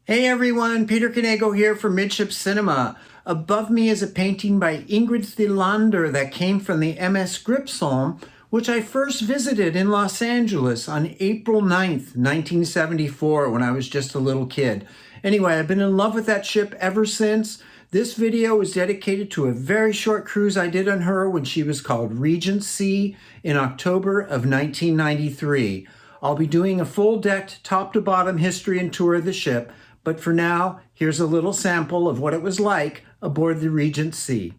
Hey everyone, Peter Knego here from Midship Cinema. Above me is a painting by Ingrid Thielander that came from the MS GRIPSHOLM, which I first visited in Los Angeles on April 9th, 1974, when I was just a little kid. Anyway, I've been in love with that ship ever since. This video is dedicated to a very short cruise I did on her when she was called Regency Sea in October of 1993. I'll be doing a full decked top to bottom history and tour of the ship, but for now, here's a little sample of what it was like aboard the Regency.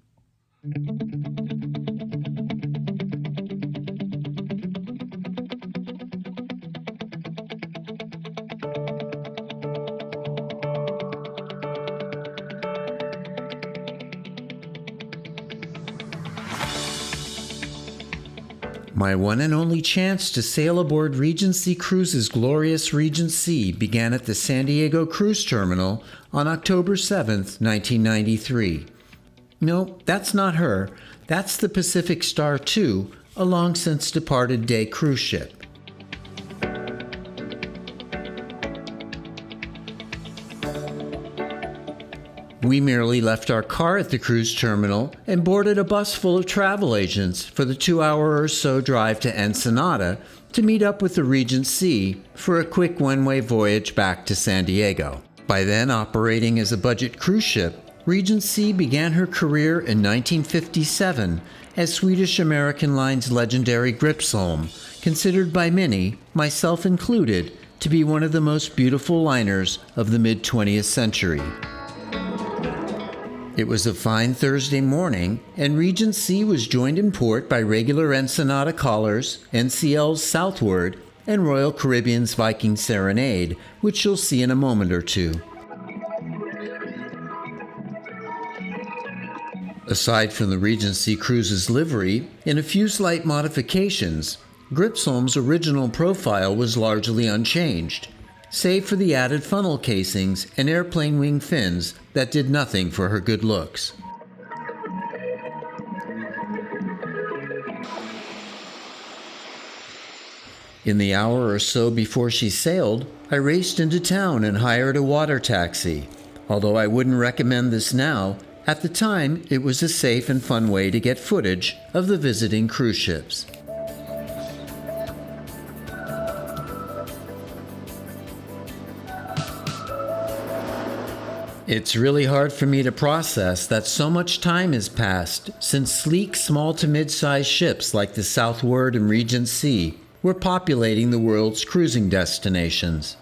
My one and only chance to sail aboard Regency Cruises' glorious Regent Sea began at the San Diego Cruise Terminal on October 7th, 1993. No, that's not her. That's the Pacific Star II, a long since departed day cruise ship. We merely left our car at the cruise terminal and boarded a bus full of travel agents for the 2-hour or so drive to Ensenada to meet up with the Regent Sea for a quick one-way voyage back to San Diego. By then operating as a budget cruise ship, Regency began her career in 1957 as Swedish American Lines' legendary GRIPSHOLM, considered by many, myself included, to be one of the most beautiful liners of the mid-20th century. It was a fine Thursday morning, and Regency was joined in port by regular Ensenada callers, NCL's Southward, and Royal Caribbean's Viking Serenade, which you'll see in a moment or two. Aside from the Regency Cruises livery and a few slight modifications, GRIPSHOLM's original profile was largely unchanged, save for the added funnel casings and airplane wing fins that did nothing for her good looks. In the hour or so before she sailed, I raced into town and hired a water taxi. Although I wouldn't recommend this now, at the time it was a safe and fun way to get footage of the visiting cruise ships. It's really hard for me to process that so much time has passed since sleek small to mid-sized ships like the Southward and Regency were populating the world's cruising destinations.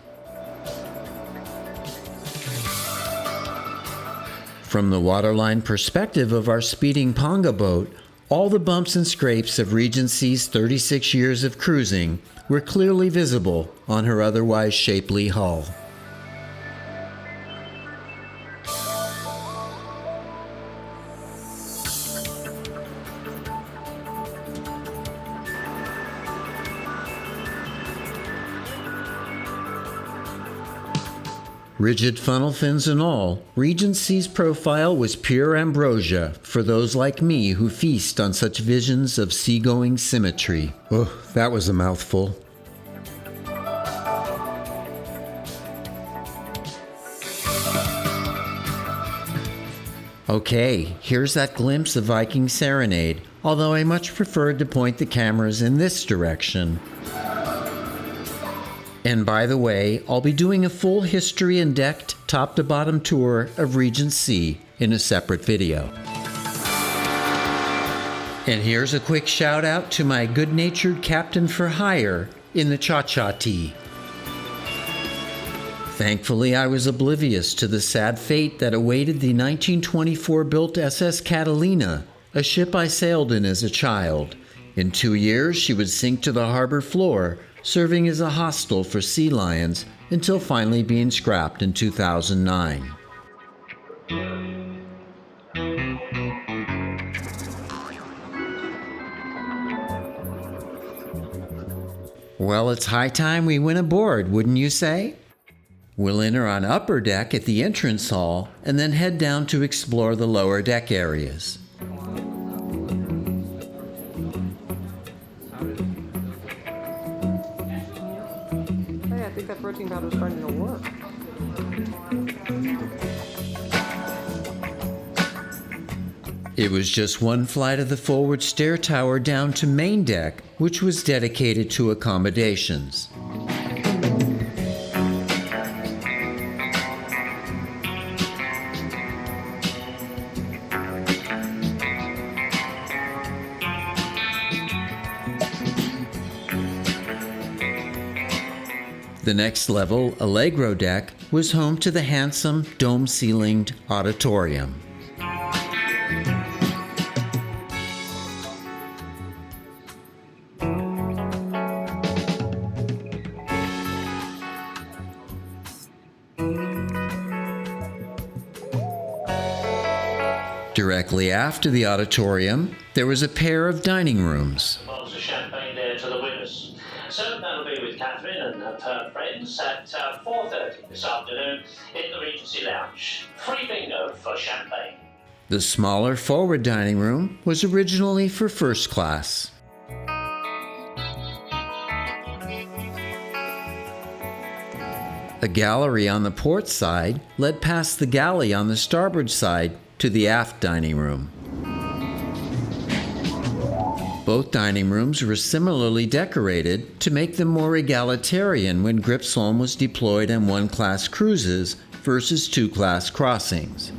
From the waterline perspective of our speeding Ponga boat, all the bumps and scrapes of Regency's 36 years of cruising were clearly visible on her otherwise shapely hull. Rigid funnel fins and all, Regency's profile was pure ambrosia for those like me who feast on such visions of seagoing symmetry. Oh, that was a mouthful. Okay, here's that glimpse of Viking Serenade, although I much preferred to point the cameras in this direction. And by the way, I'll be doing a full history and decked top-to-bottom tour of Regency in a separate video. And here's a quick shout-out to my good-natured captain for hire in the Cha-Cha Tea. Thankfully, I was oblivious to the sad fate that awaited the 1924-built SS Catalina, a ship I sailed in as a child. In 2 years, she would sink to the harbor floor, serving as a hostel for sea lions until finally being scrapped in 2009. Well, it's high time we went aboard, wouldn't you say? We'll enter on upper deck at the entrance hall and then head down to explore the lower deck areas. Hey, I think that protein powder is starting to work. It was just one flight of the forward stair tower down to main deck, which was dedicated to accommodations. The next level, Allegro deck, was home to the handsome, dome-ceilinged auditorium. Directly after the auditorium, there was a pair of dining rooms. Bottles of champagne there to the winners. So that'll be with Catherine and her friends at 4:30 this afternoon in the Regency Lounge. Free bingo for champagne. The smaller forward dining room was originally for first class. A gallery on the port side led past the galley on the starboard side to the aft dining room. Both dining rooms were similarly decorated to make them more egalitarian when GRIPSHOLM was deployed on one-class cruises versus two-class crossings.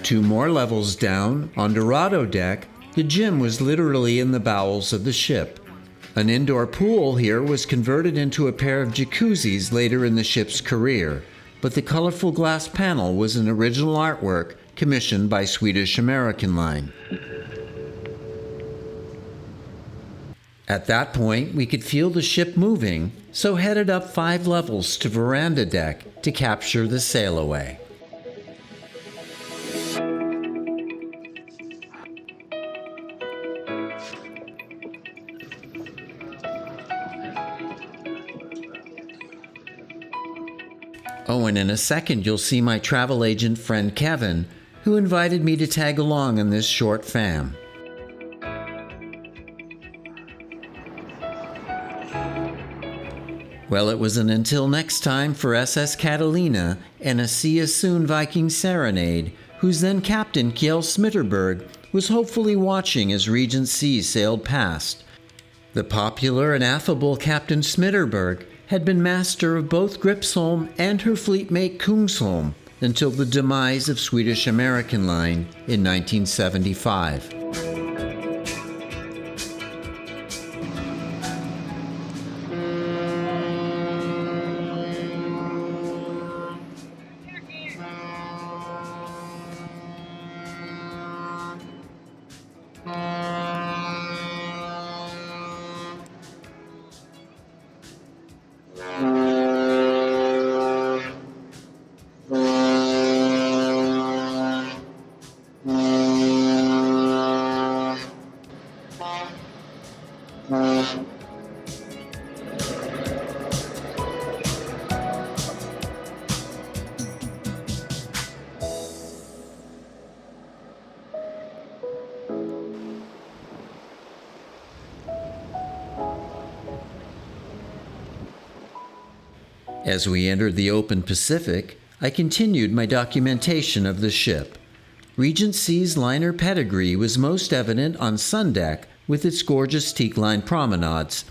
Two more levels down, on Dorado deck, the gym was literally in the bowels of the ship. An indoor pool here was converted into a pair of jacuzzis later in the ship's career, but the colorful glass panel was an original artwork commissioned by Swedish American Line. At that point, we could feel the ship moving, so headed up 5 levels to Veranda deck to capture the sail away. Oh, and in a second you'll see my travel agent friend Kevin, who invited me to tag along on this short fam. Well, it wasn't until next time for SS Catalina and a See You Soon Viking Serenade, whose then captain Kjell Smitterberg was hopefully watching as Regent Sea sailed past. The popular and affable Captain Smitterberg had been master of both GRIPSHOLM and her fleetmate Kungsholm until the demise of Swedish American Line in 1975. As we entered the open Pacific, I continued my documentation of the ship. Regent Sea's liner pedigree was most evident on Sundeck with its gorgeous teak-lined promenades.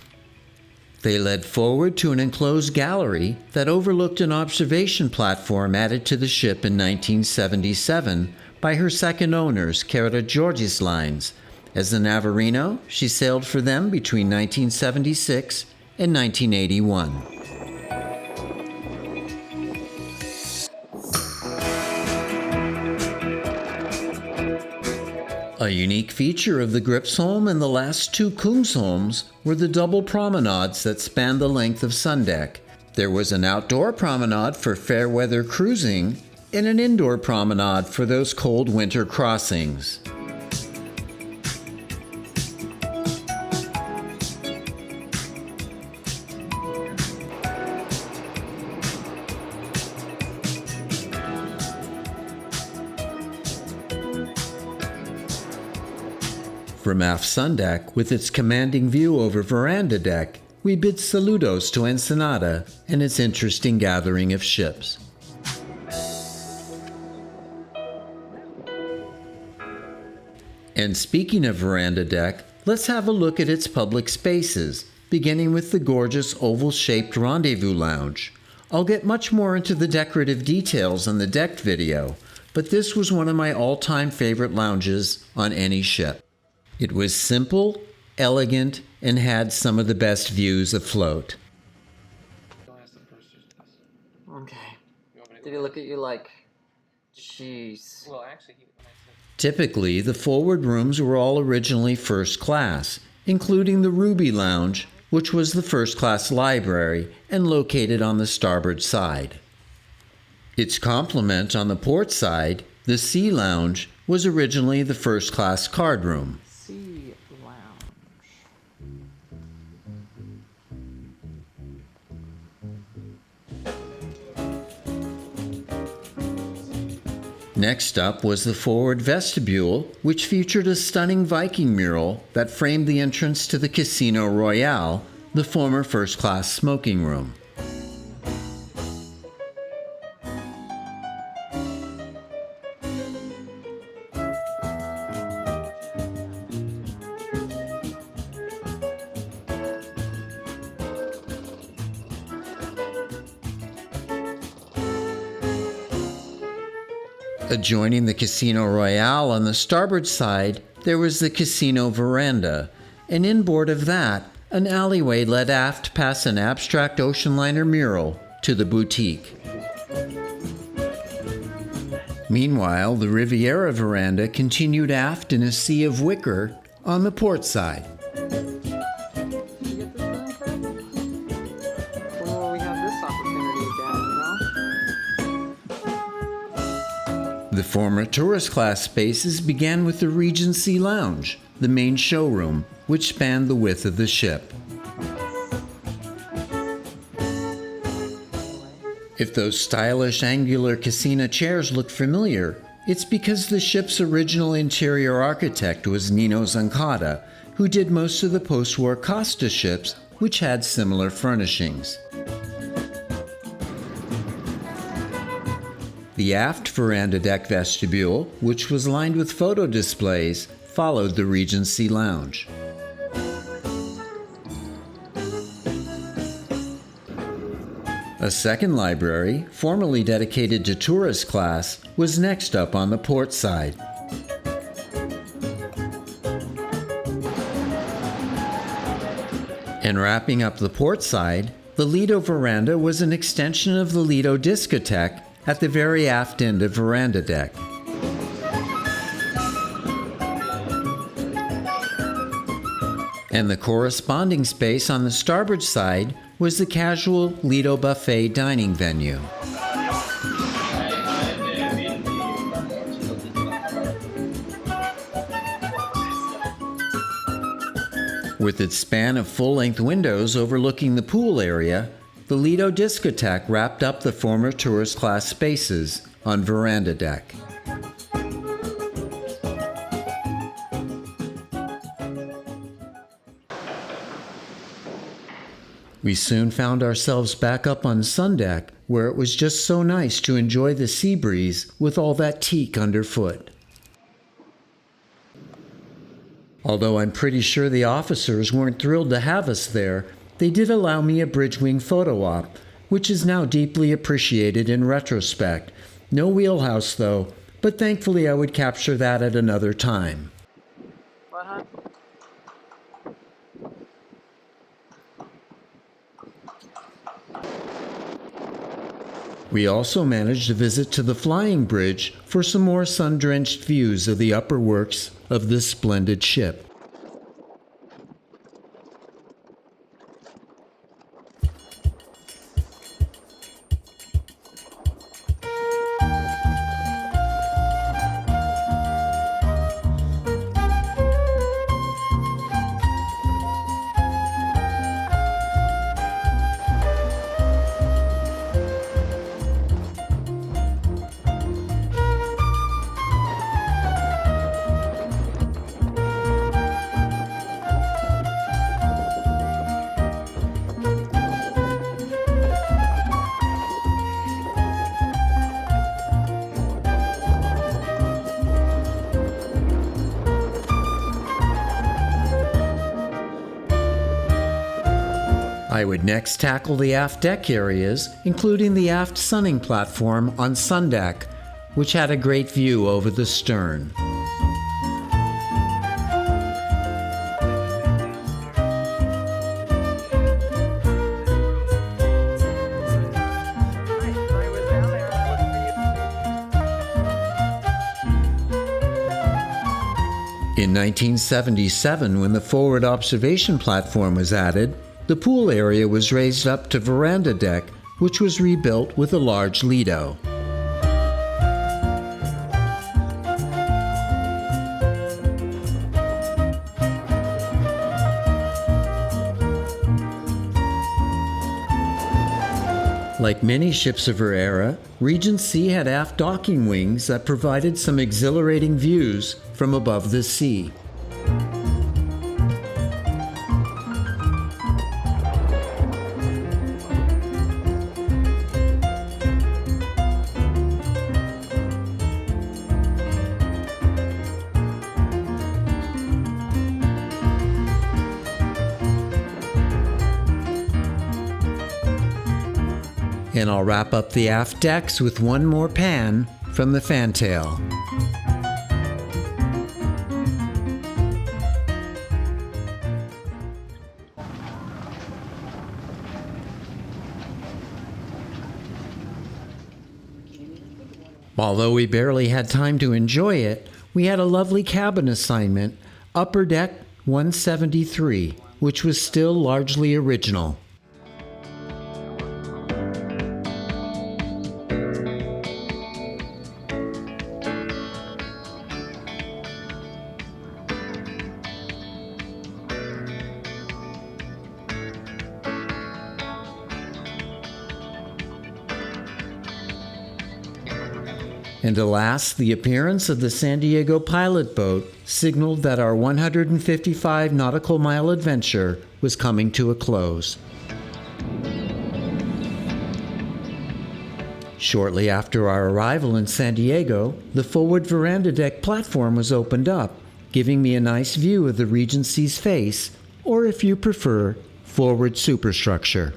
They led forward to an enclosed gallery that overlooked an observation platform added to the ship in 1977 by her second owners, Karageorgis Lines. As the Navarino, she sailed for them between 1976 and 1981. A unique feature of the GRIPSHOLM and the last 2 Kungsholms were the double promenades that spanned the length of Sundeck. There was an outdoor promenade for fair weather cruising and an indoor promenade for those cold winter crossings. From aft sun deck, with its commanding view over Veranda deck, we bid saludos to Ensenada and its interesting gathering of ships. And speaking of Veranda deck, let's have a look at its public spaces, beginning with the gorgeous oval-shaped rendezvous lounge. I'll get much more into the decorative details in the deck video, but this was one of my all-time favorite lounges on any ship. It was simple, elegant, and had some of the best views afloat. Okay. Did he look at you like, jeez? Well, actually, Typically, the forward rooms were all originally first class, including the Ruby Lounge, which was the first-class library and located on the starboard side. Its complement on the port side, the Sea Lounge, was originally the first-class card room. Sea Lounge. Next up was the forward vestibule, which featured a stunning Viking mural that framed the entrance to the Casino Royale, the former first-class smoking room. Adjoining the Casino Royale on the starboard side, there was the Casino Veranda, and inboard of that, an alleyway led aft past an abstract ocean liner mural to the boutique. Meanwhile, the Riviera Veranda continued aft in a sea of wicker on the port side. Did you get this done, Kurt? When will we have this opportunity again, you know? The former tourist class spaces began with the Regency Lounge, the main showroom, which spanned the width of the ship. If those stylish angular casino chairs look familiar, it's because the ship's original interior architect was Nino Zancada, who did most of the post-war Costa ships, which had similar furnishings. The aft veranda deck vestibule, which was lined with photo displays, followed the Regency Lounge. A second library, formerly dedicated to tourist class, was next up on the port side. And wrapping up the port side, the Lido Veranda was an extension of the Lido Discotheque at the very aft end of Veranda deck. And the corresponding space on the starboard side was the casual Lido Buffet dining venue. With its span of full-length windows overlooking the pool area, the Lido Discotheque wrapped up the former tourist class spaces on Veranda deck. We soon found ourselves back up on sun deck, where it was just so nice to enjoy the sea breeze with all that teak underfoot. Although I'm pretty sure the officers weren't thrilled to have us there, they did allow me a bridge-wing photo op, which is now deeply appreciated in retrospect. No wheelhouse though, but thankfully I would capture that at another time. What, huh? We also managed a visit to the flying bridge for some more sun-drenched views of the upper works of this splendid ship. I would next tackle the aft deck areas, including the aft sunning platform on sundeck, which had a great view over the stern. In 1977, when the forward observation platform was added, the pool area was raised up to veranda deck, which was rebuilt with a large lido. Like many ships of her era, Regency had aft docking wings that provided some exhilarating views from above the sea. And I'll wrap up the aft decks with one more pan from the fantail. Although we barely had time to enjoy it, we had a lovely cabin assignment, Upper Deck 173, which was still largely original. And alas, the appearance of the San Diego pilot boat signaled that our 155 nautical mile adventure was coming to a close. Shortly after our arrival in San Diego, the forward veranda deck platform was opened up, giving me a nice view of the Regency's face, or if you prefer, forward superstructure.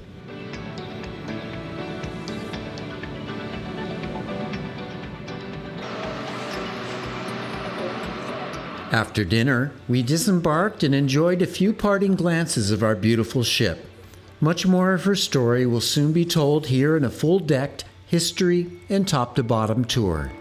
After dinner, we disembarked and enjoyed a few parting glances of our beautiful ship. Much more of her story will soon be told here in a full-decked history and top-to-bottom tour.